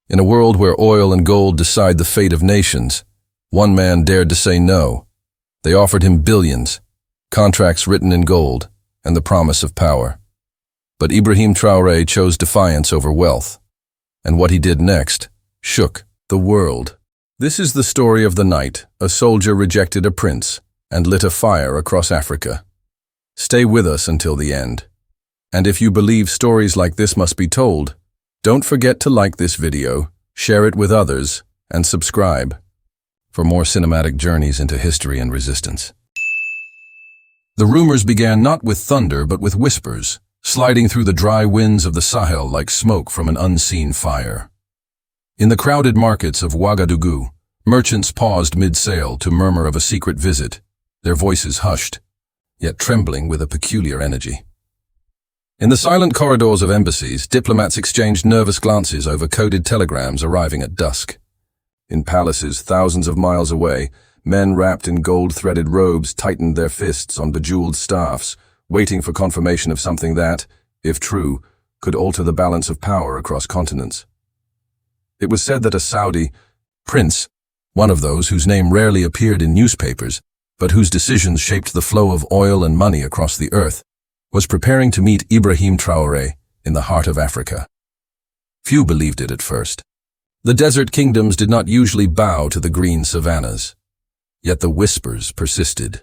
In a world where oil and gold decide the fate of nations, one man dared to say no. They offered him billions, contracts written in gold, and the promise of power. But Ibrahim Traoré chose defiance over wealth, and what he did next shook the world. This is the story of the night a soldier rejected a prince and lit a fire across Africa. Stay with us until the end. And if you believe stories like this must be told, don't forget to like this video, share it with others, and subscribe for more cinematic journeys into history and resistance. The rumors began not with thunder but with whispers, sliding through the dry winds of the Sahel like smoke from an unseen fire. In the crowded markets of Ouagadougou, merchants paused mid-sale to murmur of a secret visit, their voices hushed, yet trembling with a peculiar energy. In the silent corridors of embassies, diplomats exchanged nervous glances over coded telegrams arriving at dusk. In palaces thousands of miles away, men wrapped in gold-threaded robes tightened their fists on bejeweled staffs, waiting for confirmation of something that, if true, could alter the balance of power across continents. It was said that a Saudi prince, one of those whose name rarely appeared in newspapers, but whose decisions shaped the flow of oil and money across the earth, was preparing to meet Ibrahim Traoré in the heart of Africa. Few believed it at first. The desert kingdoms did not usually bow to the green savannas. Yet the whispers persisted.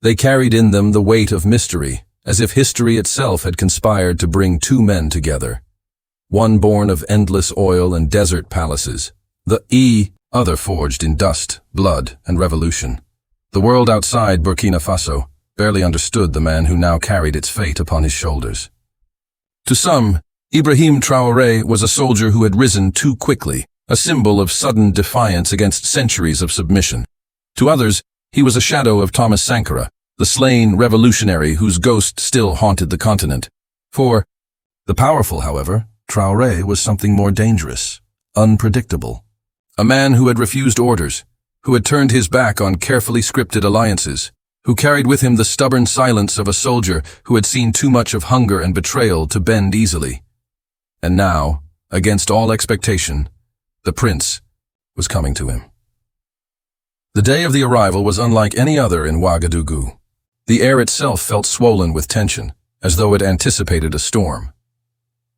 They carried in them the weight of mystery, as if history itself had conspired to bring two men together. One born of endless oil and desert palaces, the other forged in dust, blood, and revolution. The world outside Burkina Faso barely understood the man who now carried its fate upon his shoulders. To some, Ibrahim Traoré was a soldier who had risen too quickly, a symbol of sudden defiance against centuries of submission. To others, he was a shadow of Thomas Sankara, the slain revolutionary whose ghost still haunted the continent. For the powerful, however, Traoré was something more dangerous, unpredictable. A man who had refused orders, who had turned his back on carefully scripted alliances, who carried with him the stubborn silence of a soldier who had seen too much of hunger and betrayal to bend easily. And now, against all expectation, the prince was coming to him. The day of the arrival was unlike any other in Ouagadougou. The air itself felt swollen with tension, as though it anticipated a storm.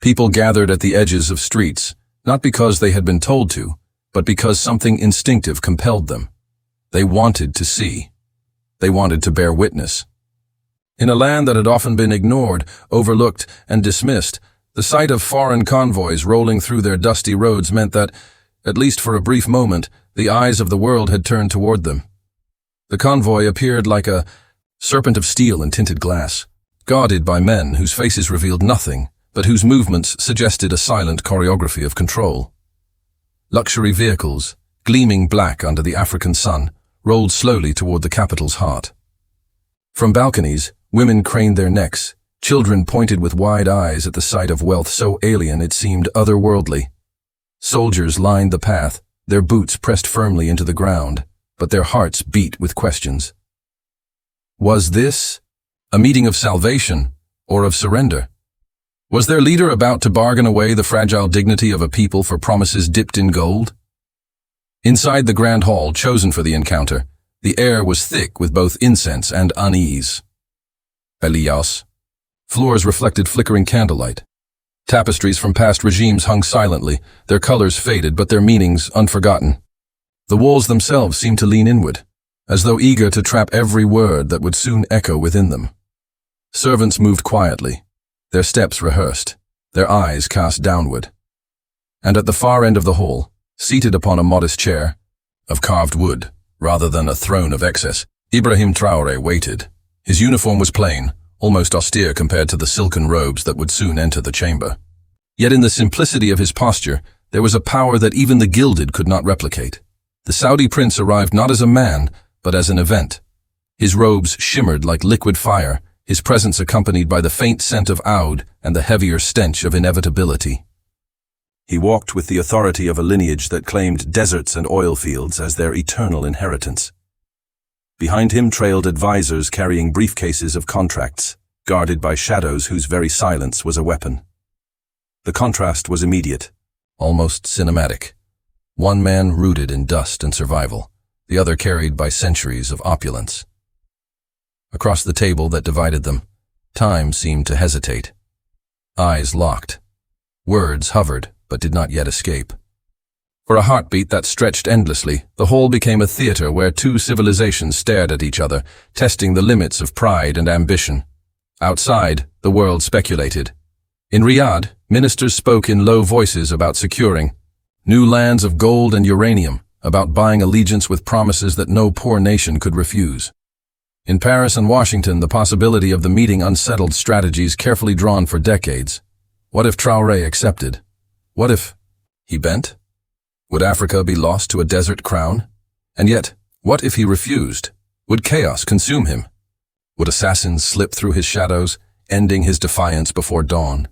People gathered at the edges of streets, not because they had been told to, but because something instinctive compelled them. They wanted to see. They wanted to bear witness. In a land that had often been ignored, overlooked, and dismissed, the sight of foreign convoys rolling through their dusty roads meant that, at least for a brief moment, the eyes of the world had turned toward them. The convoy appeared like a serpent of steel and tinted glass, guarded by men whose faces revealed nothing, but whose movements suggested a silent choreography of control. Luxury vehicles, gleaming black under the African sun, rolled slowly toward the capital's heart. From balconies, women craned their necks, children pointed with wide eyes at the sight of wealth so alien it seemed otherworldly. Soldiers lined the path, their boots pressed firmly into the ground, but their hearts beat with questions. Was this a meeting of salvation or of surrender? Was their leader about to bargain away the fragile dignity of a people for promises dipped in gold? Inside the grand hall chosen for the encounter, the air was thick with both incense and unease. Elias. Floors reflected flickering candlelight. Tapestries from past regimes hung silently, their colors faded but their meanings unforgotten. The walls themselves seemed to lean inward, as though eager to trap every word that would soon echo within them. Servants moved quietly, their steps rehearsed, their eyes cast downward. And at the far end of the hall, seated upon a modest chair, of carved wood, rather than a throne of excess, Ibrahim Traoré waited. His uniform was plain, almost austere compared to the silken robes that would soon enter the chamber. Yet in the simplicity of his posture, there was a power that even the gilded could not replicate. The Saudi prince arrived not as a man, but as an event. His robes shimmered like liquid fire, his presence accompanied by the faint scent of oud and the heavier stench of inevitability. He walked with the authority of a lineage that claimed deserts and oil fields as their eternal inheritance. Behind him trailed advisors carrying briefcases of contracts, guarded by shadows whose very silence was a weapon. The contrast was immediate. almost cinematic. One man rooted in dust and survival, the other carried by centuries of opulence. Across the table that divided them, time seemed to hesitate. Eyes locked. Words hovered, but did not yet escape. For a heartbeat that stretched endlessly, the hall became a theater where two civilizations stared at each other, testing the limits of pride and ambition. Outside, the world speculated. In Riyadh, ministers spoke in low voices about securing new lands of gold and uranium, about buying allegiance with promises that no poor nation could refuse. In Paris and Washington, the possibility of the meeting unsettled strategies carefully drawn for decades. What if Traoré accepted? What if he bent? Would Africa be lost to a desert crown? And yet, what if he refused? Would chaos consume him? Would assassins slip through his shadows, ending his defiance before dawn?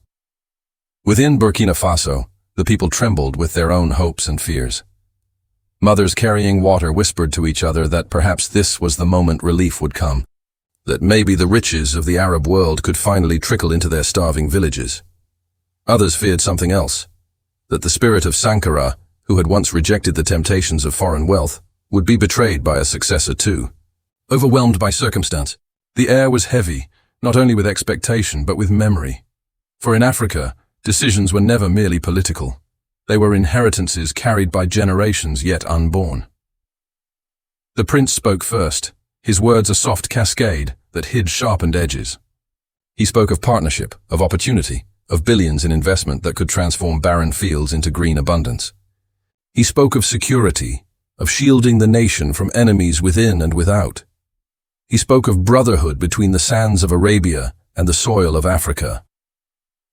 Within Burkina Faso, the people trembled with their own hopes and fears. Mothers carrying water whispered to each other that perhaps this was the moment relief would come, that maybe the riches of the Arab world could finally trickle into their starving villages. Others feared something else, that the spirit of Sankara, who had once rejected the temptations of foreign wealth, would be betrayed by a successor too. Overwhelmed by circumstance, the air was heavy, not only with expectation but with memory. For in Africa, decisions were never merely political. They were inheritances carried by generations yet unborn. The prince spoke first, his words a soft cascade that hid sharpened edges. He spoke of partnership, of opportunity, of billions in investment that could transform barren fields into green abundance. He spoke of security, of shielding the nation from enemies within and without. He spoke of brotherhood between the sands of Arabia and the soil of Africa.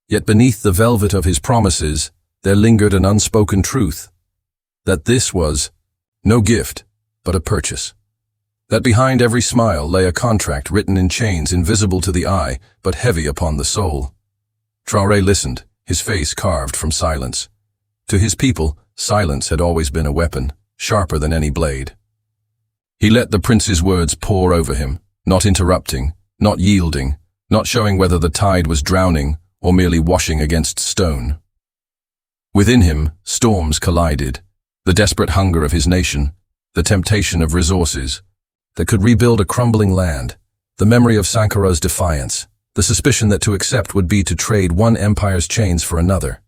Yet beneath the velvet of his promises, there lingered an unspoken truth, that this was no gift, but a purchase. That behind every smile lay a contract written in chains invisible to the eye, but heavy upon the soul. Traoré listened, his face carved from silence. To his people, silence had always been a weapon, sharper than any blade. He let the prince's words pour over him, not interrupting, not yielding, not showing whether the tide was drowning or merely washing against stone. Within him, storms collided, the desperate hunger of his nation, the temptation of resources that could rebuild a crumbling land, the memory of Sankara's defiance, the suspicion that to accept would be to trade one empire's chains for another.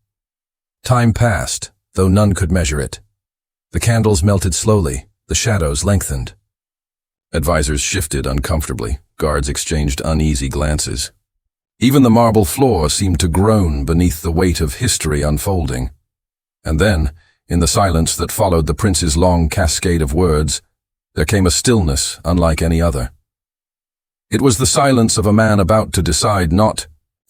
Time passed, though none could measure it. The candles melted slowly, the shadows lengthened. Advisors shifted uncomfortably, guards exchanged uneasy glances. Even the marble floor seemed to groan beneath the weight of history unfolding. And then, in the silence that followed the prince's long cascade of words, there came a stillness unlike any other. It was the silence of a man about to decide not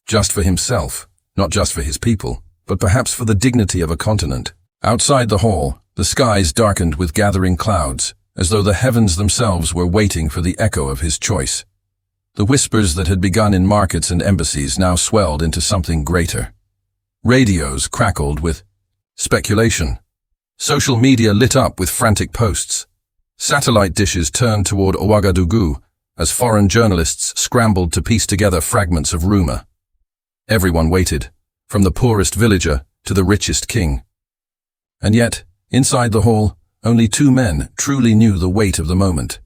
just for himself, not just for his people, but perhaps for the dignity of a continent. Outside the hall, the skies darkened with gathering clouds, as though the heavens themselves were waiting for the echo of his choice. The whispers that had begun in markets and embassies now swelled into something greater. Radios crackled with speculation. Social media lit up with frantic posts. Satellite dishes turned toward Ouagadougou as foreign journalists scrambled to piece together fragments of rumor. Everyone waited, from the poorest villager to the richest king. And yet, inside the hall, only two men truly knew the weight of the moment.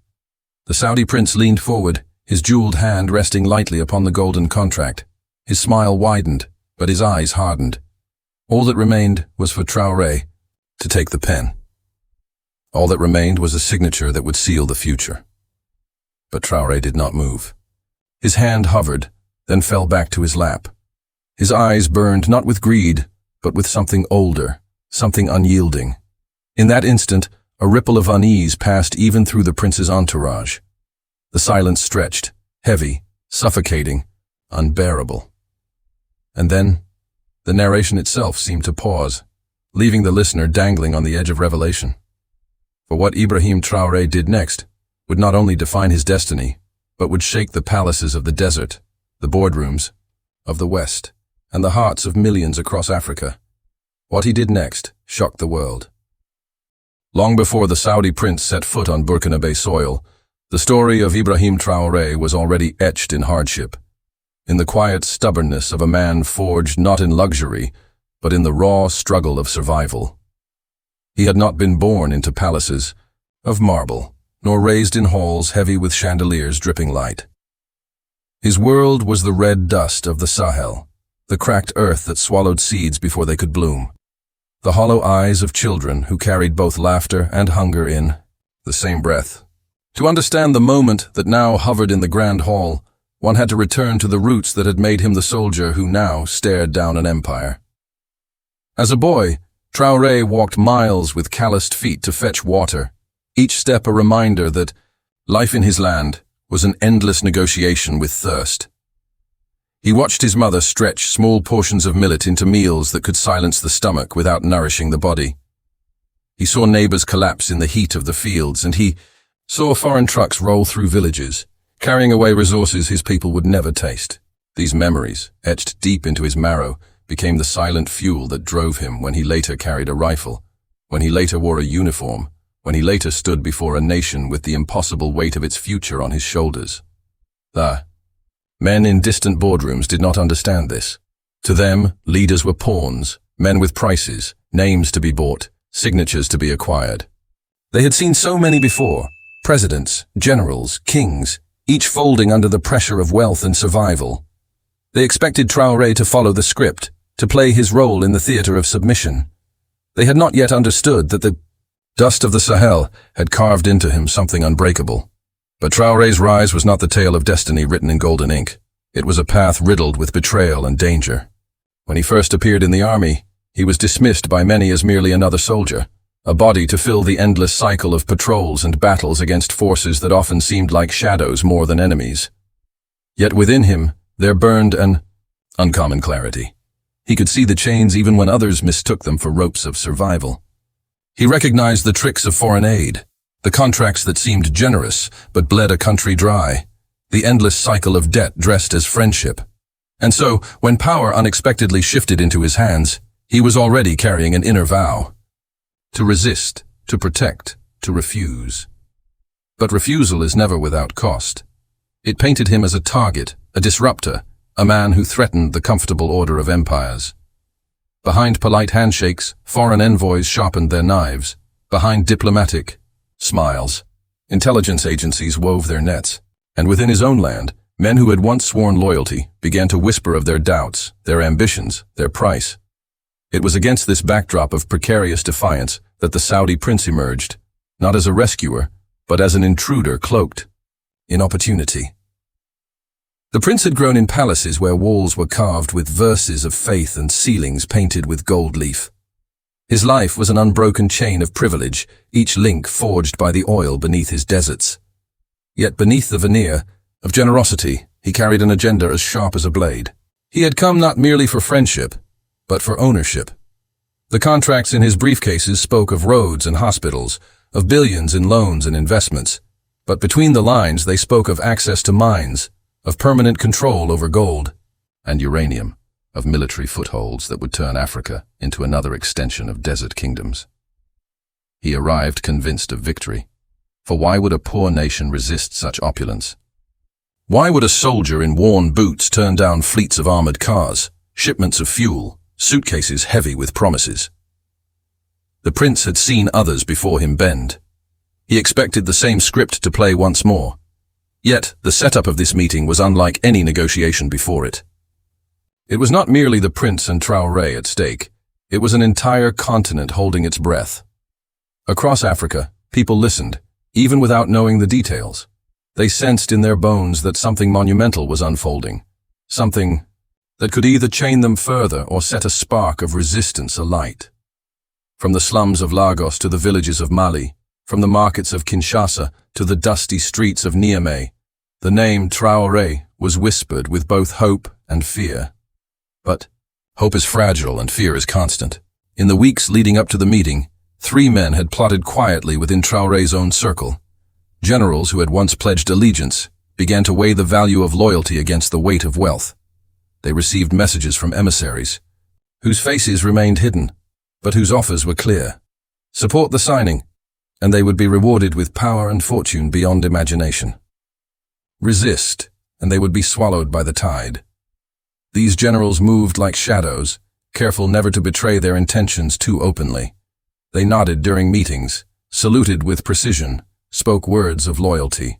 The Saudi prince leaned forward, his jeweled hand resting lightly upon the golden contract. His smile widened, but his eyes hardened. All that remained was for Traoré to take the pen. All that remained was a signature that would seal the future. But Traoré did not move. His hand hovered, then fell back to his lap. His eyes burned not with greed, but with something older, something unyielding. In that instant, a ripple of unease passed even through the prince's entourage. The silence stretched, heavy, suffocating, unbearable. And then, the narration itself seemed to pause, leaving the listener dangling on the edge of revelation. For what Ibrahim Traoré did next would not only define his destiny, but would shake the palaces of the desert, the boardrooms of the West, and the hearts of millions across Africa. What he did next shocked the world. Long before the Saudi prince set foot on Burkina soil, the story of Ibrahim Traoré was already etched in hardship, in the quiet stubbornness of a man forged not in luxury, but in the raw struggle of survival. He had not been born into palaces of marble, nor raised in halls heavy with chandeliers dripping light. His world was the red dust of the Sahel, the cracked earth that swallowed seeds before they could bloom, the hollow eyes of children who carried both laughter and hunger in the same breath. To understand the moment that now hovered in the grand hall, one had to return to the roots that had made him the soldier who now stared down an empire. As a boy, Traoré walked miles with calloused feet to fetch water, each step a reminder that life in his land was an endless negotiation with thirst. He watched his mother stretch small portions of millet into meals that could silence the stomach without nourishing the body. He saw neighbors collapse in the heat of the fields, and he saw foreign trucks roll through villages, carrying away resources his people would never taste. These memories, etched deep into his marrow, became the silent fuel that drove him when he later carried a rifle, when he later wore a uniform, when he later stood before a nation with the impossible weight of its future on his shoulders. The men in distant boardrooms did not understand this. To them, leaders were pawns, men with prices, names to be bought, signatures to be acquired. They had seen so many before, presidents, generals, kings, each folding under the pressure of wealth and survival. They expected Traoré to follow the script, to play his role in the theater of submission. They had not yet understood that the dust of the Sahel had carved into him something unbreakable. But Traoré's rise was not the tale of destiny written in golden ink. It was a path riddled with betrayal and danger. When he first appeared in the army, he was dismissed by many as merely another soldier, a body to fill the endless cycle of patrols and battles against forces that often seemed like shadows more than enemies. Yet within him, there burned an uncommon clarity. He could see the chains even when others mistook them for ropes of survival. He recognized the tricks of foreign aid, the contracts that seemed generous but bled a country dry, the endless cycle of debt dressed as friendship. And so, when power unexpectedly shifted into his hands, he was already carrying an inner vow. To resist, to protect, to refuse. But refusal is never without cost. It painted him as a target, a disruptor, a man who threatened the comfortable order of empires. Behind polite handshakes, foreign envoys sharpened their knives. Behind diplomatic smiles, intelligence agencies wove their nets. And within his own land, men who had once sworn loyalty began to whisper of their doubts, their ambitions, their price. It was against this backdrop of precarious defiance that the Saudi prince emerged, not as a rescuer, but as an intruder cloaked in opportunity. The prince had grown in palaces where walls were carved with verses of faith and ceilings painted with gold leaf. His life was an unbroken chain of privilege, each link forged by the oil beneath his deserts. Yet beneath the veneer of generosity, he carried an agenda as sharp as a blade. He had come not merely for friendship, but for ownership. The contracts in his briefcases spoke of roads and hospitals, of billions in loans and investments, but between the lines they spoke of access to mines, of permanent control over gold and uranium, of military footholds that would turn Africa into another extension of desert kingdoms. He arrived convinced of victory, for why would a poor nation resist such opulence? Why would a soldier in worn boots turn down fleets of armored cars, shipments of fuel, suitcases heavy with promises? The prince had seen others before him bend. He expected the same script to play once more. Yet, the setup of this meeting was unlike any negotiation before it. It was not merely the prince and Traoré at stake. It was an entire continent holding its breath. Across Africa, people listened, even without knowing the details. They sensed in their bones that something monumental was unfolding, something that could either chain them further or set a spark of resistance alight. From the slums of Lagos to the villages of Mali, from the markets of Kinshasa to the dusty streets of Niamey, the name Traoré was whispered with both hope and fear. But hope is fragile and fear is constant. In the weeks leading up to the meeting, 3 men had plotted quietly within Traoré's own circle. Generals who had once pledged allegiance began to weigh the value of loyalty against the weight of wealth. They received messages from emissaries, whose faces remained hidden, but whose offers were clear. Support the signing, and they would be rewarded with power and fortune beyond imagination. Resist, and they would be swallowed by the tide. These generals moved like shadows, careful never to betray their intentions too openly. They nodded during meetings, saluted with precision, spoke words of loyalty.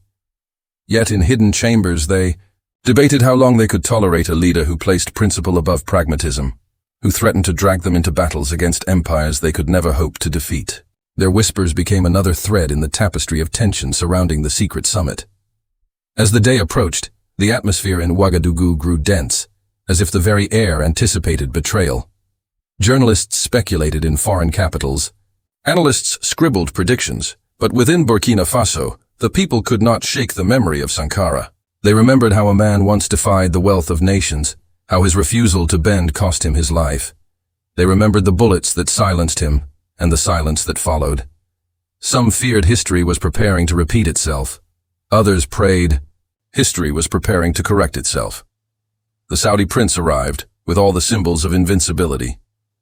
Yet in hidden chambers they debated how long they could tolerate a leader who placed principle above pragmatism, who threatened to drag them into battles against empires they could never hope to defeat. Their whispers became another thread in the tapestry of tension surrounding the secret summit. As the day approached, the atmosphere in Ouagadougou grew dense, as if the very air anticipated betrayal. Journalists speculated in foreign capitals. Analysts scribbled predictions, but within Burkina Faso, the people could not shake the memory of Sankara. They remembered how a man once defied the wealth of nations, how his refusal to bend cost him his life. They remembered the bullets that silenced him, and the silence that followed. Some feared history was preparing to repeat itself. Others prayed history was preparing to correct itself. The Saudi prince arrived, with all the symbols of invincibility.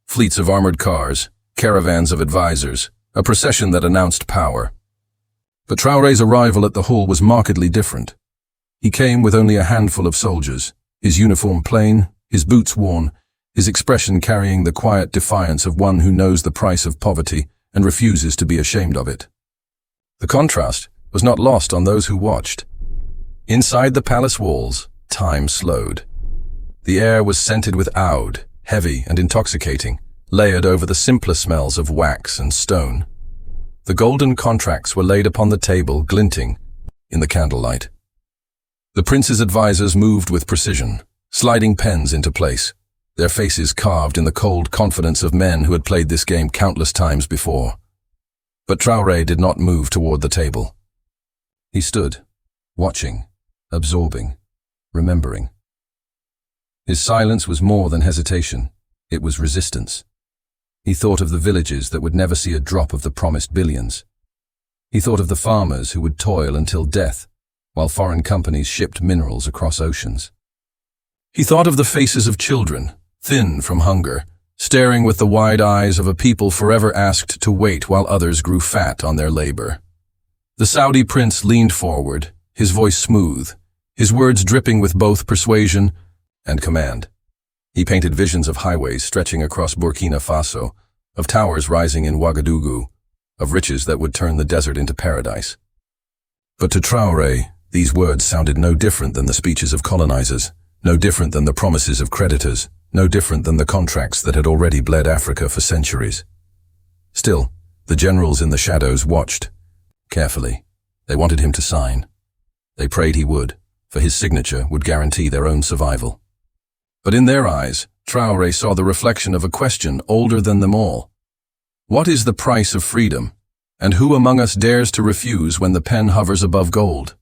Fleets of armored cars, caravans of advisors, a procession that announced power. But Traoré's arrival at the hall was markedly different. He came with only a handful of soldiers, his uniform plain, his boots worn, his expression carrying the quiet defiance of one who knows the price of poverty and refuses to be ashamed of it. The contrast was not lost on those who watched. Inside the palace walls, time slowed. The air was scented with oud, heavy and intoxicating, layered over the simpler smells of wax and stone. The golden contracts were laid upon the table, glinting in the candlelight. The prince's advisors moved with precision, sliding pens into place, their faces carved in the cold confidence of men who had played this game countless times before. But Traoré did not move toward the table. He stood, watching, absorbing, remembering. His silence was more than hesitation, it was resistance. He thought of the villages that would never see a drop of the promised billions. He thought of the farmers who would toil until death, while foreign companies shipped minerals across oceans. He thought of the faces of children, thin from hunger, staring with the wide eyes of a people forever asked to wait while others grew fat on their labor. The Saudi prince leaned forward, his voice smooth, his words dripping with both persuasion and command. He painted visions of highways stretching across Burkina Faso, of towers rising in Ouagadougou, of riches that would turn the desert into paradise. But to Traoré, these words sounded no different than the speeches of colonizers, no different than the promises of creditors, no different than the contracts that had already bled Africa for centuries. Still, the generals in the shadows watched, carefully. They wanted him to sign. They prayed he would, for his signature would guarantee their own survival. But in their eyes, Traoré saw the reflection of a question older than them all. What is the price of freedom, and who among us dares to refuse when the pen hovers above gold?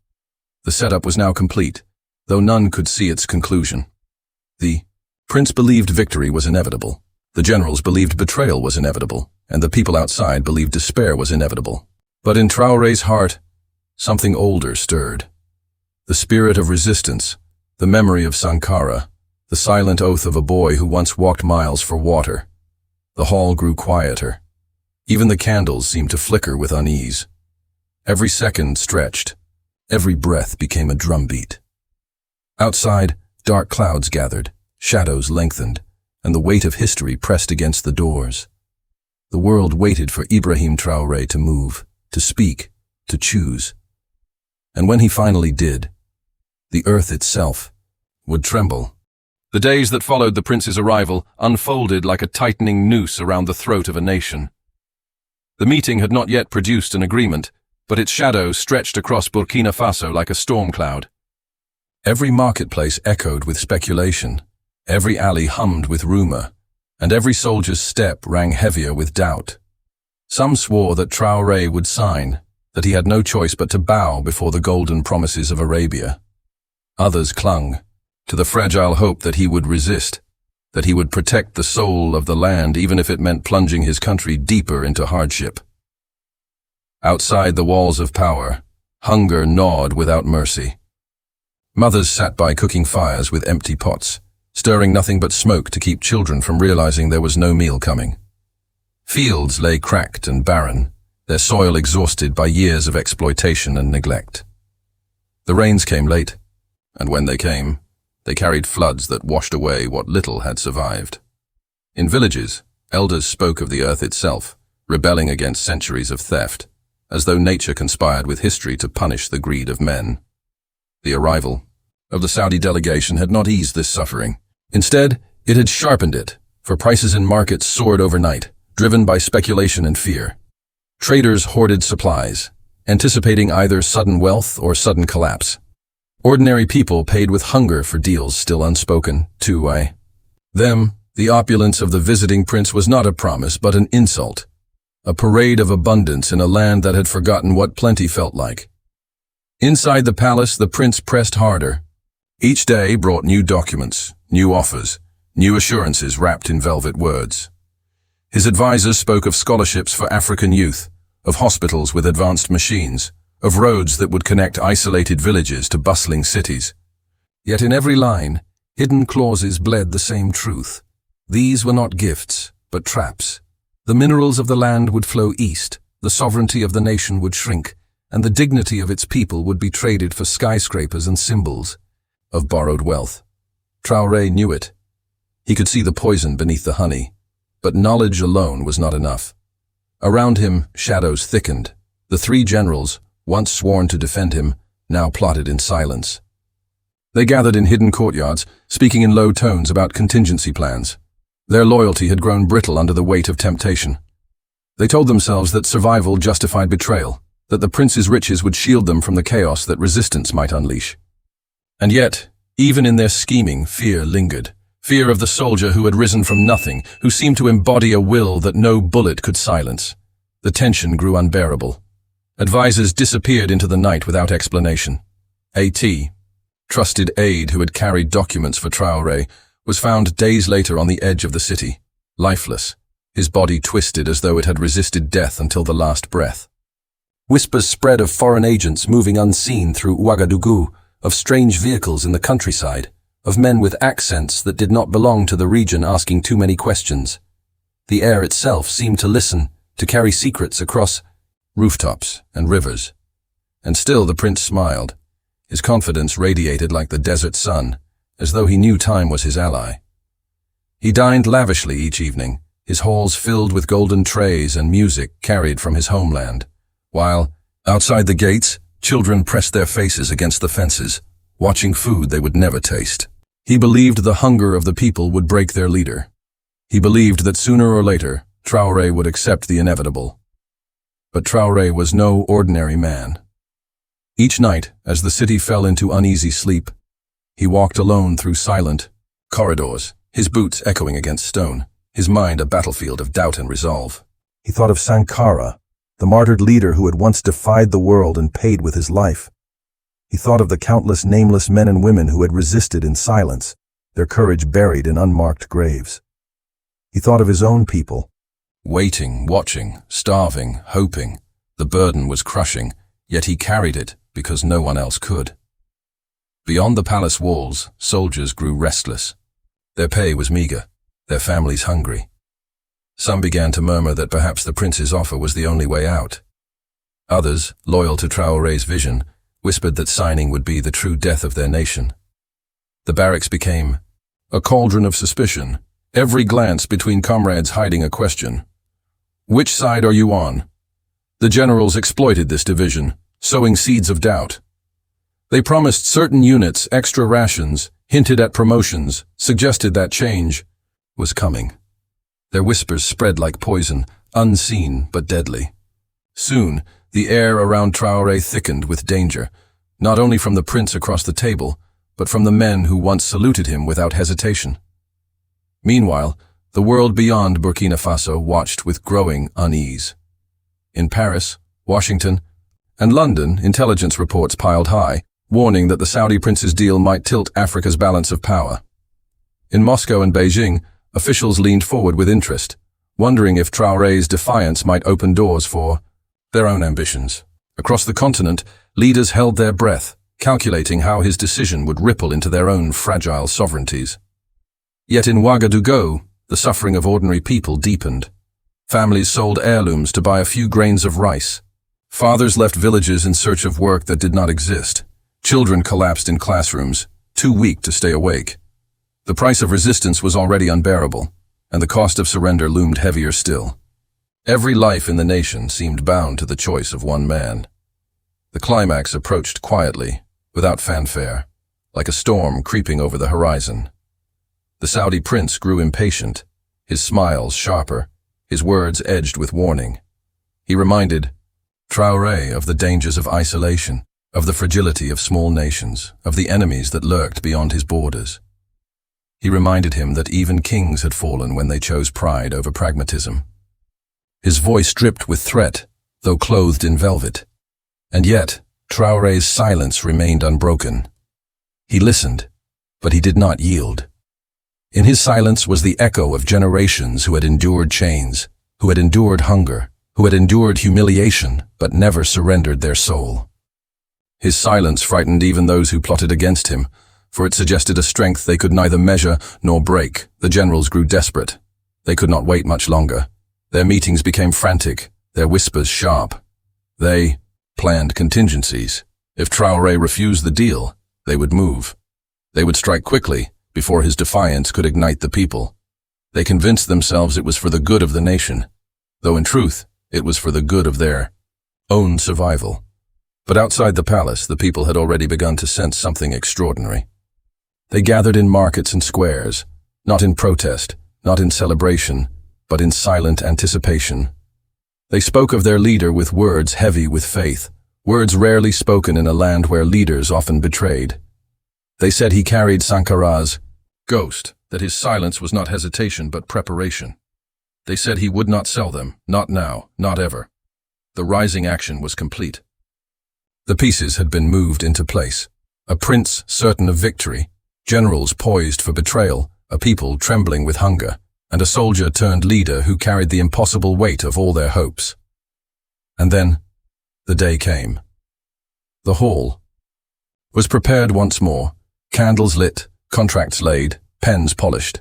The setup was now complete, though none could see its conclusion. The prince believed victory was inevitable, the generals believed betrayal was inevitable, and the people outside believed despair was inevitable. But in Traoré's heart, something older stirred. The spirit of resistance, the memory of Sankara, the silent oath of a boy who once walked miles for water. The hall grew quieter. Even the candles seemed to flicker with unease. Every second stretched. Every breath became a drumbeat. Outside, dark clouds gathered, shadows lengthened, and the weight of history pressed against the doors. The world waited for Ibrahim Traoré to move, to speak, to choose. And when he finally did, the earth itself would tremble. The days that followed the prince's arrival unfolded like a tightening noose around the throat of a nation. The meeting had not yet produced an agreement, but its shadow stretched across Burkina Faso like a storm cloud. Every marketplace echoed with speculation, every alley hummed with rumor, and every soldier's step rang heavier with doubt. Some swore that Traoré would sign, that he had no choice but to bow before the golden promises of Arabia. Others clung to the fragile hope that he would resist, that he would protect the soul of the land even if it meant plunging his country deeper into hardship. Outside the walls of power, hunger gnawed without mercy. Mothers sat by cooking fires with empty pots, stirring nothing but smoke to keep children from realizing there was no meal coming. Fields lay cracked and barren, their soil exhausted by years of exploitation and neglect. The rains came late, and when they came, they carried floods that washed away what little had survived. In villages, elders spoke of the earth itself, rebelling against centuries of theft, as though nature conspired with history to punish the greed of men. The arrival of the Saudi delegation had not eased this suffering. Instead, it had sharpened it, for prices in markets soared overnight, driven by speculation and fear. Traders hoarded supplies, anticipating either sudden wealth or sudden collapse. Ordinary people paid with hunger for deals still unspoken, to them. The opulence of the visiting prince was not a promise but an insult, a parade of abundance in a land that had forgotten what plenty felt like. Inside the palace, the prince pressed harder. Each day brought new documents, new offers, new assurances wrapped in velvet words. His advisors spoke of scholarships for African youth, of hospitals with advanced machines, of roads that would connect isolated villages to bustling cities. Yet in every line, hidden clauses bled the same truth. These were not gifts, but traps. The minerals of the land would flow east, the sovereignty of the nation would shrink, and the dignity of its people would be traded for skyscrapers and symbols of borrowed wealth. Traoré knew it. He could see the poison beneath the honey, but knowledge alone was not enough. Around him, shadows thickened. The three generals, once sworn to defend him, now plotted in silence. They gathered in hidden courtyards, speaking in low tones about contingency plans. Their loyalty had grown brittle under the weight of temptation. They told themselves that survival justified betrayal, that the prince's riches would shield them from the chaos that resistance might unleash. And yet, even in their scheming, fear lingered. Fear of the soldier who had risen from nothing, who seemed to embody a will that no bullet could silence. The tension grew unbearable. Advisors disappeared into the night without explanation. A.T., trusted aide who had carried documents for Traoré, was found days later on the edge of the city, lifeless, his body twisted as though it had resisted death until the last breath. Whispers spread of foreign agents moving unseen through Ouagadougou, of strange vehicles in the countryside, of men with accents that did not belong to the region asking too many questions. The air itself seemed to listen, to carry secrets across rooftops and rivers. And still the prince smiled. His confidence radiated like the desert sun, as though he knew time was his ally. He dined lavishly each evening, his halls filled with golden trays and music carried from his homeland, while, outside the gates, children pressed their faces against the fences, watching food they would never taste. He believed the hunger of the people would break their leader. He believed that sooner or later, Traoré would accept the inevitable. But Traoré was no ordinary man. Each night, as the city fell into uneasy sleep, he walked alone through silent corridors, his boots echoing against stone, his mind a battlefield of doubt and resolve. He thought of Sankara, the martyred leader who had once defied the world and paid with his life. He thought of the countless nameless men and women who had resisted in silence, their courage buried in unmarked graves. He thought of his own people, waiting, watching, starving, hoping. The burden was crushing, yet he carried it because no one else could. Beyond the palace walls, soldiers grew restless. Their pay was meager, their families hungry. Some began to murmur that perhaps the prince's offer was the only way out. Others, loyal to Traoré's vision, whispered that signing would be the true death of their nation. The barracks became a cauldron of suspicion, every glance between comrades hiding a question. Which side are you on? The generals exploited this division, sowing seeds of doubt. They promised certain units extra rations, hinted at promotions, suggested that change was coming. Their whispers spread like poison, unseen but deadly. Soon, the air around Traoré thickened with danger, not only from the prince across the table, but from the men who once saluted him without hesitation. Meanwhile, the world beyond Burkina Faso watched with growing unease. In Paris, Washington, and London, intelligence reports piled high, warning that the Saudi prince's deal might tilt Africa's balance of power. In Moscow and Beijing, officials leaned forward with interest, wondering if Traoré's defiance might open doors for their own ambitions. Across the continent, leaders held their breath, calculating how his decision would ripple into their own fragile sovereignties. Yet in Ouagadougou, the suffering of ordinary people deepened. Families sold heirlooms to buy a few grains of rice. Fathers left villages in search of work that did not exist. Children collapsed in classrooms, too weak to stay awake. The price of resistance was already unbearable. and the cost of surrender loomed heavier still. Every life in the nation seemed bound to the choice of one man. The climax approached quietly, without fanfare, like a storm creeping over the horizon. The Saudi prince grew impatient, his smiles sharper, his words edged with warning. He reminded Traoré of the dangers of isolation, of the fragility of small nations, of the enemies that lurked beyond his borders. He reminded him that even kings had fallen when they chose pride over pragmatism. His voice dripped with threat, though clothed in velvet. And yet, Traoré's silence remained unbroken. He listened, but he did not yield. In his silence was the echo of generations who had endured chains, who had endured hunger, who had endured humiliation, but never surrendered their soul. His silence frightened even those who plotted against him, for it suggested a strength they could neither measure nor break. The generals grew desperate. They could not wait much longer. Their meetings became frantic, their whispers sharp. They planned contingencies. If Traoré refused the deal, they would move. They would strike quickly, before his defiance could ignite the people. They convinced themselves it was for the good of the nation, though in truth, it was for the good of their own survival. But outside the palace, the people had already begun to sense something extraordinary. They gathered in markets and squares, not in protest, not in celebration, but in silent anticipation. They spoke of their leader with words heavy with faith, words rarely spoken in a land where leaders often betrayed. They said he carried Sankara's ghost, that his silence was not hesitation but preparation. They said he would not sell them, not now, not ever. The rising action was complete. The pieces had been moved into place. A prince certain of victory, generals poised for betrayal, a people trembling with hunger, and a soldier turned leader who carried the impossible weight of all their hopes. And then, the day came. The hall was prepared once more, candles lit, contracts laid, pens polished.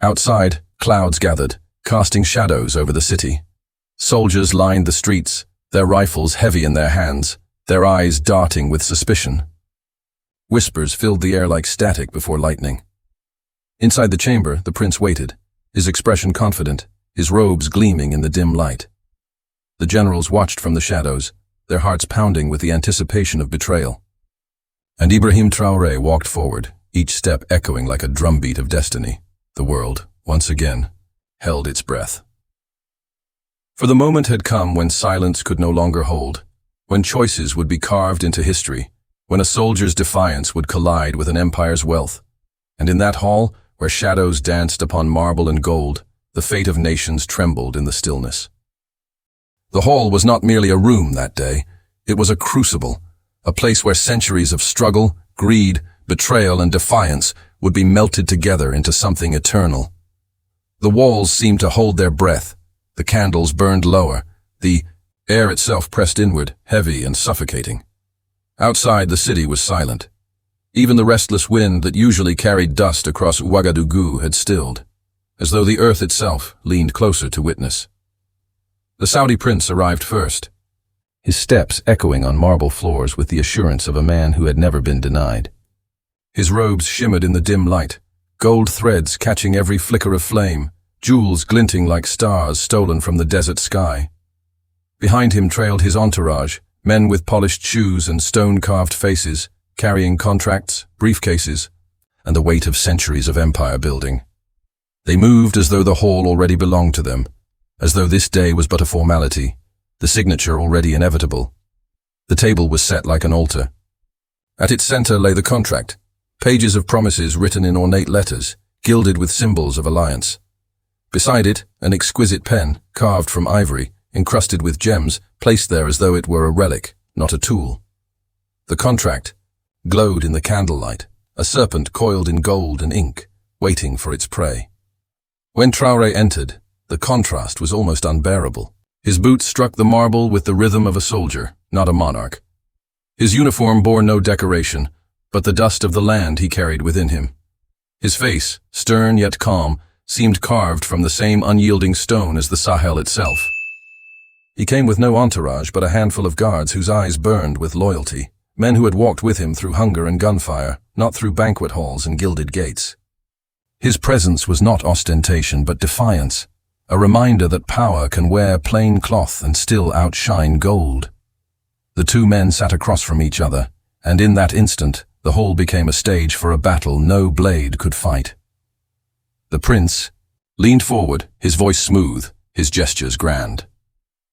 Outside, clouds gathered, casting shadows over the city. Soldiers lined the streets, their rifles heavy in their hands, their eyes darting with suspicion. Whispers filled the air like static before lightning. Inside the chamber, the prince waited, his expression confident, his robes gleaming in the dim light. The generals watched from the shadows, their hearts pounding with the anticipation of betrayal. And Ibrahim Traoré walked forward, each step echoing like a drumbeat of destiny. The world, once again, held its breath. For the moment had come when silence could no longer hold, when choices would be carved into history, when a soldier's defiance would collide with an empire's wealth. And in that hall, where shadows danced upon marble and gold, the fate of nations trembled in the stillness. The hall was not merely a room that day, it was a crucible, a place where centuries of struggle, greed, betrayal, and defiance would be melted together into something eternal. The walls seemed to hold their breath, the candles burned lower, the air itself pressed inward, heavy and suffocating. Outside, the city was silent. Even the restless wind that usually carried dust across Ouagadougou had stilled, as though the earth itself leaned closer to witness. The Saudi prince arrived first, his steps echoing on marble floors with the assurance of a man who had never been denied. His robes shimmered in the dim light, gold threads catching every flicker of flame, jewels glinting like stars stolen from the desert sky. Behind him trailed his entourage, men with polished shoes and stone-carved faces, carrying contracts, briefcases, and the weight of centuries of empire building. They moved as though the hall already belonged to them, as though this day was but a formality, the signature already inevitable. The table was set like an altar. At its center lay the contract, pages of promises written in ornate letters, gilded with symbols of alliance. Beside it, an exquisite pen, carved from ivory, encrusted with gems, placed there as though it were a relic, not a tool. The contract glowed in the candlelight, a serpent coiled in gold and ink, waiting for its prey. When Traoré entered, the contrast was almost unbearable. His boots struck the marble with the rhythm of a soldier, not a monarch. His uniform bore no decoration, but the dust of the land he carried within him. His face, stern yet calm, seemed carved from the same unyielding stone as the Sahel itself. He came with no entourage but a handful of guards whose eyes burned with loyalty, men who had walked with him through hunger and gunfire, not through banquet halls and gilded gates. His presence was not ostentation but defiance, a reminder that power can wear plain cloth and still outshine gold. The two men sat across from each other, and in that instant, the hall became a stage for a battle no blade could fight. The prince leaned forward, his voice smooth, his gestures grand.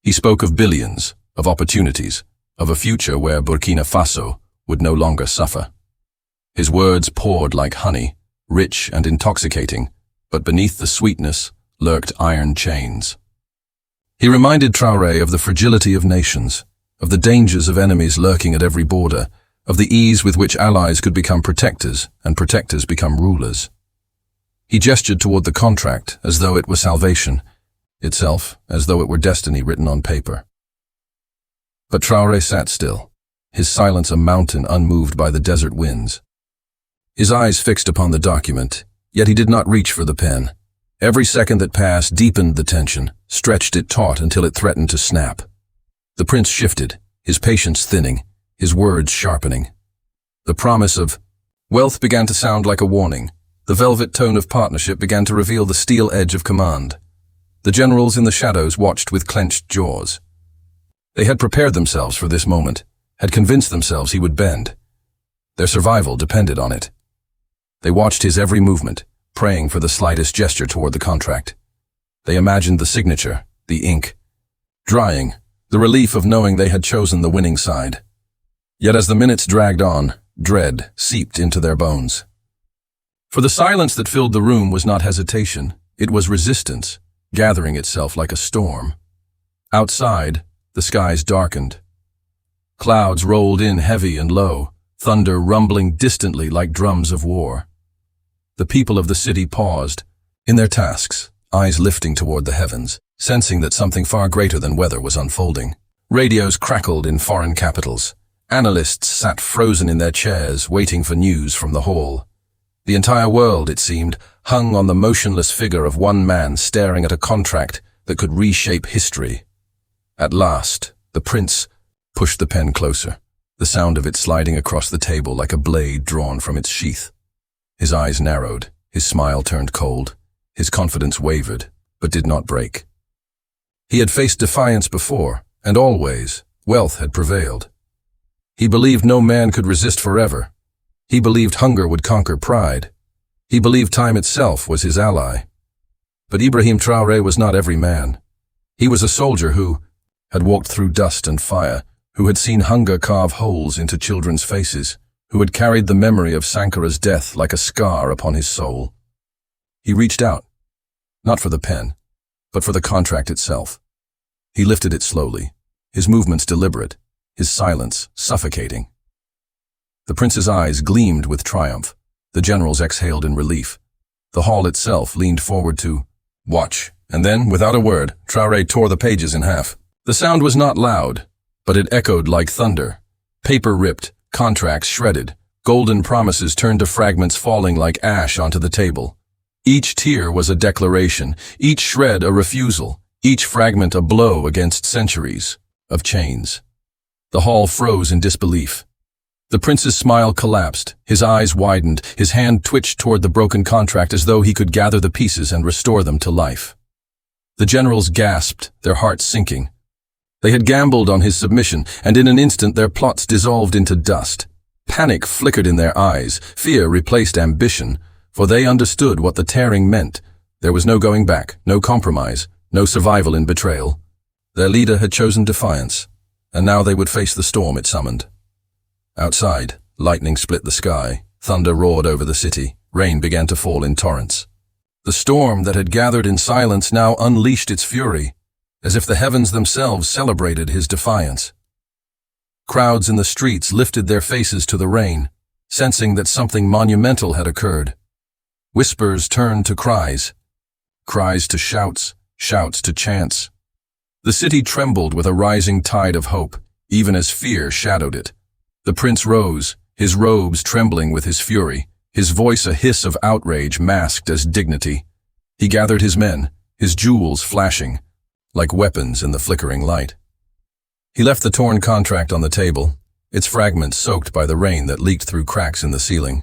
He spoke of billions, of opportunities, of a future where Burkina Faso would no longer suffer. His words poured like honey, rich and intoxicating, but beneath the sweetness lurked iron chains. He reminded Traoré of the fragility of nations, of the dangers of enemies lurking at every border, of the ease with which allies could become protectors and protectors become rulers. He gestured toward the contract as though it were salvation, itself as though it were destiny written on paper. But Traoré sat still, his silence a mountain unmoved by the desert winds. His eyes fixed upon the document, yet he did not reach for the pen. Every second that passed deepened the tension, stretched it taut until it threatened to snap. The prince shifted, his patience thinning, his words sharpening. The promise of wealth began to sound like a warning. The velvet tone of partnership began to reveal the steel edge of command. The generals in the shadows watched with clenched jaws. They had prepared themselves for this moment, had convinced themselves he would bend. Their survival depended on it. They watched his every movement, praying for the slightest gesture toward the contract. They imagined the signature, the ink, drying, the relief of knowing they had chosen the winning side. Yet as the minutes dragged on, dread seeped into their bones. For the silence that filled the room was not hesitation, it was resistance, gathering itself like a storm. Outside, the skies darkened. Clouds rolled in heavy and low, thunder rumbling distantly like drums of war. The people of the city paused, in their tasks, eyes lifting toward the heavens, sensing that something far greater than weather was unfolding. Radios crackled in foreign capitals. Analysts sat frozen in their chairs, waiting for news from the hall. The entire world, it seemed, hung on the motionless figure of one man staring at a contract that could reshape history. At last, the prince pushed the pen closer, the sound of it sliding across the table like a blade drawn from its sheath. His eyes narrowed, his smile turned cold, his confidence wavered, but did not break. He had faced defiance before, and always, wealth had prevailed. He believed no man could resist forever. He believed hunger would conquer pride. He believed time itself was his ally. But Ibrahim Traoré was not every man. He was a soldier who had walked through dust and fire, who had seen hunger carve holes into children's faces, who had carried the memory of Sankara's death like a scar upon his soul. He reached out, not for the pen, but for the contract itself. He lifted it slowly, his movements deliberate, his silence suffocating. The prince's eyes gleamed with triumph. The generals exhaled in relief. The hall itself leaned forward to watch, and then, without a word, Traoré tore the pages in half. The sound was not loud, but it echoed like thunder. Paper ripped, contracts shredded, golden promises turned to fragments falling like ash onto the table. Each tear was a declaration, each shred a refusal, each fragment a blow against centuries of chains. The hall froze in disbelief. The prince's smile collapsed, his eyes widened, his hand twitched toward the broken contract as though he could gather the pieces and restore them to life. The generals gasped, their hearts sinking. They had gambled on his submission, and in an instant their plots dissolved into dust. Panic flickered in their eyes, fear replaced ambition, for they understood what the tearing meant. There was no going back, no compromise, no survival in betrayal. Their leader had chosen defiance, and now they would face the storm it summoned. Outside, lightning split the sky, thunder roared over the city, rain began to fall in torrents. The storm that had gathered in silence now unleashed its fury, as if the heavens themselves celebrated his defiance. Crowds in the streets lifted their faces to the rain, sensing that something monumental had occurred. Whispers turned to cries, cries to shouts, shouts to chants. The city trembled with a rising tide of hope, even as fear shadowed it. The prince rose, his robes trembling with his fury, his voice a hiss of outrage masked as dignity. He gathered his men, his jewels flashing, like weapons in the flickering light. He left the torn contract on the table, its fragments soaked by the rain that leaked through cracks in the ceiling.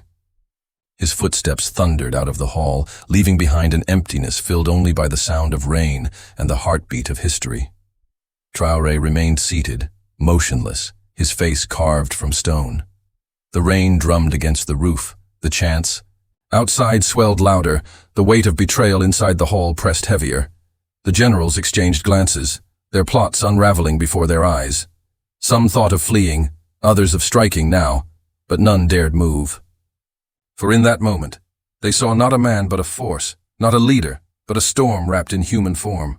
His footsteps thundered out of the hall, leaving behind an emptiness filled only by the sound of rain and the heartbeat of history. Traoré remained seated, motionless, his face carved from stone. The rain drummed against the roof, the chants outside swelled louder, the weight of betrayal inside the hall pressed heavier. The generals exchanged glances, their plots unraveling before their eyes. Some thought of fleeing, others of striking now, but none dared move. For in that moment, they saw not a man but a force, not a leader, but a storm wrapped in human form.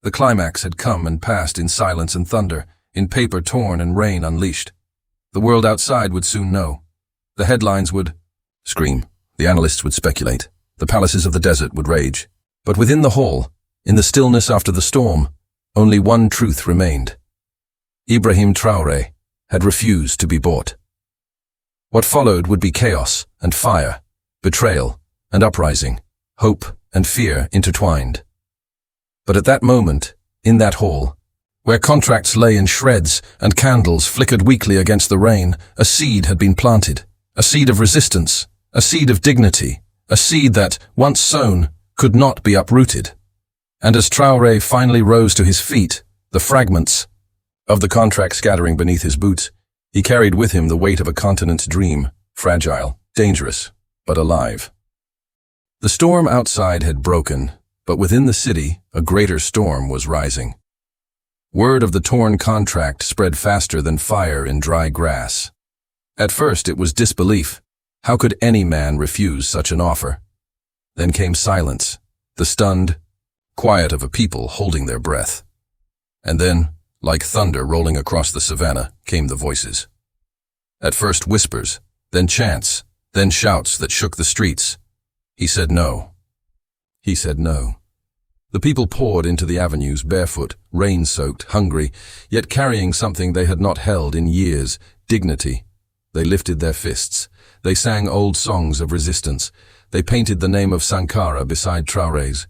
The climax had come and passed in silence and thunder, in paper torn and rain unleashed. The world outside would soon know. The headlines would scream, the analysts would speculate, the palaces of the desert would rage. But within the hall, in the stillness after the storm, only one truth remained. Ibrahim Traoré had refused to be bought. What followed would be chaos and fire, betrayal and uprising, hope and fear intertwined. But at that moment, in that hall, where contracts lay in shreds and candles flickered weakly against the rain, a seed had been planted, a seed of resistance, a seed of dignity, a seed that, once sown, could not be uprooted. And as Traoré finally rose to his feet, the fragments of the contract scattering beneath his boots, he carried with him the weight of a continent's dream, fragile, dangerous, but alive. The storm outside had broken, but within the city, a greater storm was rising. Word of the torn contract spread faster than fire in dry grass. At first it was disbelief. How could any man refuse such an offer? Then came silence, the stunned quiet of a people holding their breath. And then, like thunder rolling across the savannah, came the voices. At first whispers, then chants, then shouts that shook the streets. He said no. He said no. The people poured into the avenues barefoot, rain-soaked, hungry, yet carrying something they had not held in years, dignity. They lifted their fists. They sang old songs of resistance. They painted the name of Sankara beside Traoré's,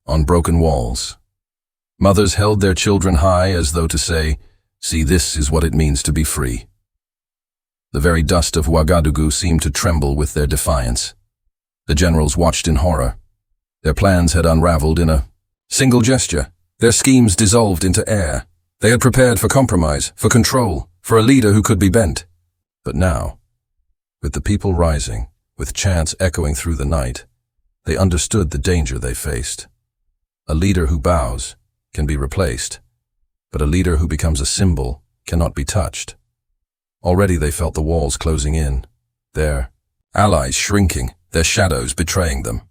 on broken walls. Mothers held their children high as though to say, "See, this is what it means to be free." The very dust of Ouagadougou seemed to tremble with their defiance. The generals watched in horror. Their plans had unraveled in a single gesture. Their schemes dissolved into air. They had prepared for compromise, for control, for a leader who could be bent. But now, with the people rising, with chants echoing through the night, they understood the danger they faced. A leader who bows can be replaced, but a leader who becomes a symbol cannot be touched. Already they felt the walls closing in, their allies shrinking, their shadows betraying them.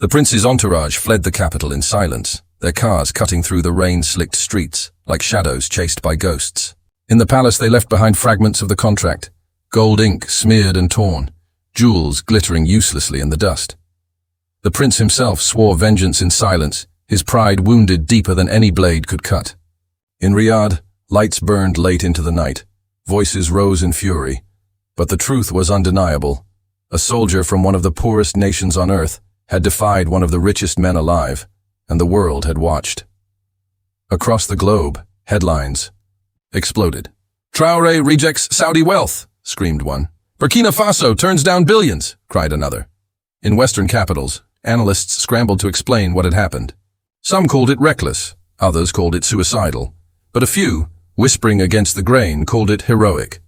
The prince's entourage fled the capital in silence, their cars cutting through the rain-slicked streets like shadows chased by ghosts. In the palace they left behind fragments of the contract, gold ink smeared and torn, jewels glittering uselessly in the dust. The prince himself swore vengeance in silence, his pride wounded deeper than any blade could cut. In Riyadh, lights burned late into the night. Voices rose in fury. But the truth was undeniable. A soldier from one of the poorest nations on earth had defied one of the richest men alive, and the world had watched. Across the globe, headlines exploded. "Traoré rejects Saudi wealth," screamed one. "Burkina Faso turns down billions," cried another. In Western capitals, analysts scrambled to explain what had happened. Some called it reckless, others called it suicidal, but a few, whispering against the grain, called it heroic.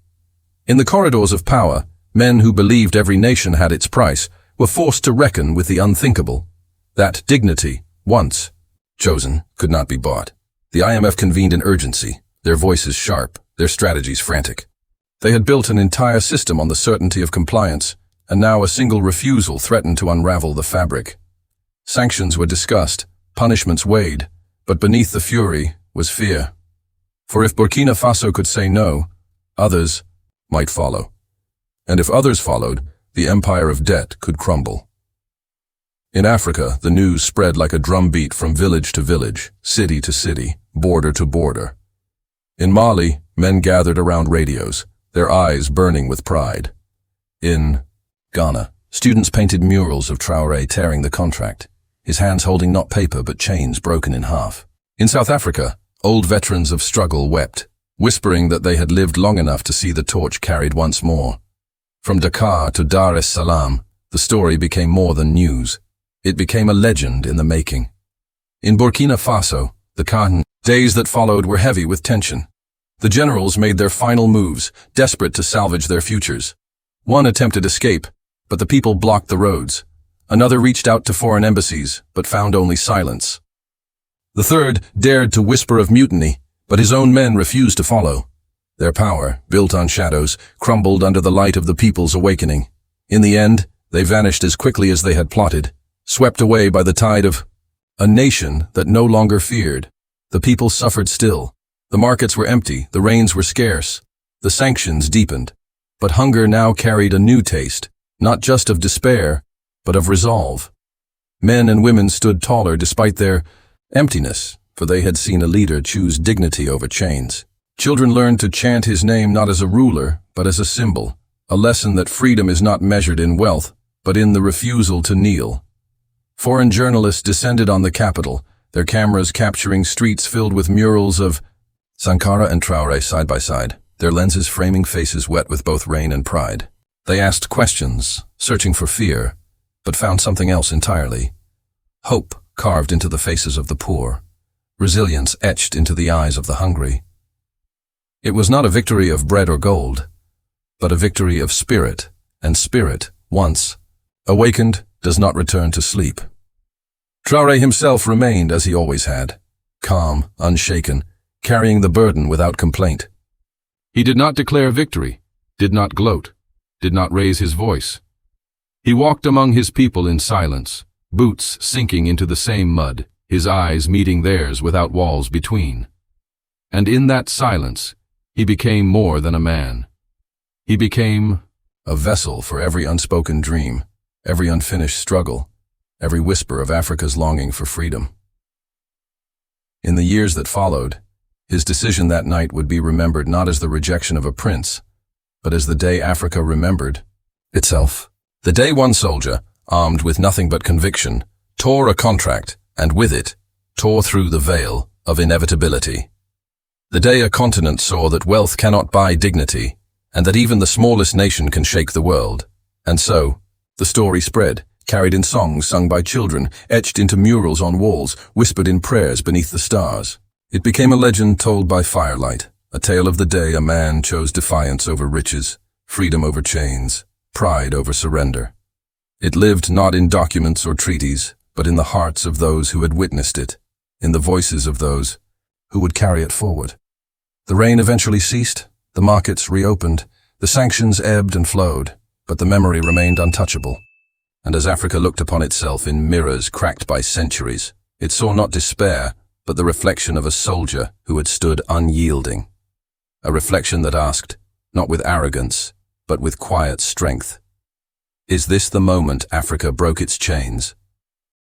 In the corridors of power, men who believed every nation had its price were forced to reckon with the unthinkable. That dignity, once chosen, could not be bought. The IMF convened in urgency, their voices sharp, their strategies frantic. They had built an entire system on the certainty of compliance, and now a single refusal threatened to unravel the fabric. Sanctions were discussed, punishments weighed, but beneath the fury was fear. For if Burkina Faso could say no, others might follow. And if others followed, the empire of debt could crumble. In Africa, the news spread like a drumbeat from village to village, city to city, border to border. In Mali, men gathered around radios, their eyes burning with pride. In Ghana, students painted murals of Traoré tearing the contract, his hands holding not paper but chains broken in half. In South Africa, old veterans of struggle wept, whispering that they had lived long enough to see the torch carried once more. From Dakar to Dar es Salaam, the story became more than news. It became a legend in the making. In Burkina Faso, the days that followed were heavy with tension. The generals made their final moves, desperate to salvage their futures. One attempted escape, but the people blocked the roads. Another reached out to foreign embassies, but found only silence. The third dared to whisper of mutiny, but his own men refused to follow. Their power, built on shadows, crumbled under the light of the people's awakening. In the end, they vanished as quickly as they had plotted, swept away by the tide of a nation that no longer feared. The people suffered still. The markets were empty, the rains were scarce. The sanctions deepened. But hunger now carried a new taste, not just of despair, but of resolve. Men and women stood taller despite their emptiness, for they had seen a leader choose dignity over chains. Children learned to chant his name not as a ruler, but as a symbol, a lesson that freedom is not measured in wealth, but in the refusal to kneel. Foreign journalists descended on the capital, their cameras capturing streets filled with murals of Sankara and Traoré side by side, their lenses framing faces wet with both rain and pride. They asked questions, searching for fear, but found something else entirely. Hope carved into the faces of the poor, resilience etched into the eyes of the hungry. It was not a victory of bread or gold, but a victory of spirit, and spirit, once awakened, does not return to sleep. Traoré himself remained as he always had, calm, unshaken, carrying the burden without complaint. He did not declare victory, did not gloat, did not raise his voice. He walked among his people in silence, boots sinking into the same mud, his eyes meeting theirs without walls between. And in that silence, he became more than a man. He became a vessel for every unspoken dream, every unfinished struggle, every whisper of Africa's longing for freedom. In the years that followed, his decision that night would be remembered not as the rejection of a prince, but as the day Africa remembered itself. The day one soldier, armed with nothing but conviction, tore a contract, and with it, tore through the veil of inevitability. The day a continent saw that wealth cannot buy dignity, and that even the smallest nation can shake the world. And so, the story spread, carried in songs sung by children, etched into murals on walls, whispered in prayers beneath the stars. It became a legend told by firelight, a tale of the day a man chose defiance over riches, freedom over chains, pride over surrender. It lived not in documents or treaties, but in the hearts of those who had witnessed it, in the voices of those who would carry it forward. The rain eventually ceased, the markets reopened, the sanctions ebbed and flowed, but the memory remained untouchable. And as Africa looked upon itself in mirrors cracked by centuries, it saw not despair, but the reflection of a soldier who had stood unyielding. A reflection that asked, not with arrogance, but with quiet strength, "Is this the moment Africa broke its chains?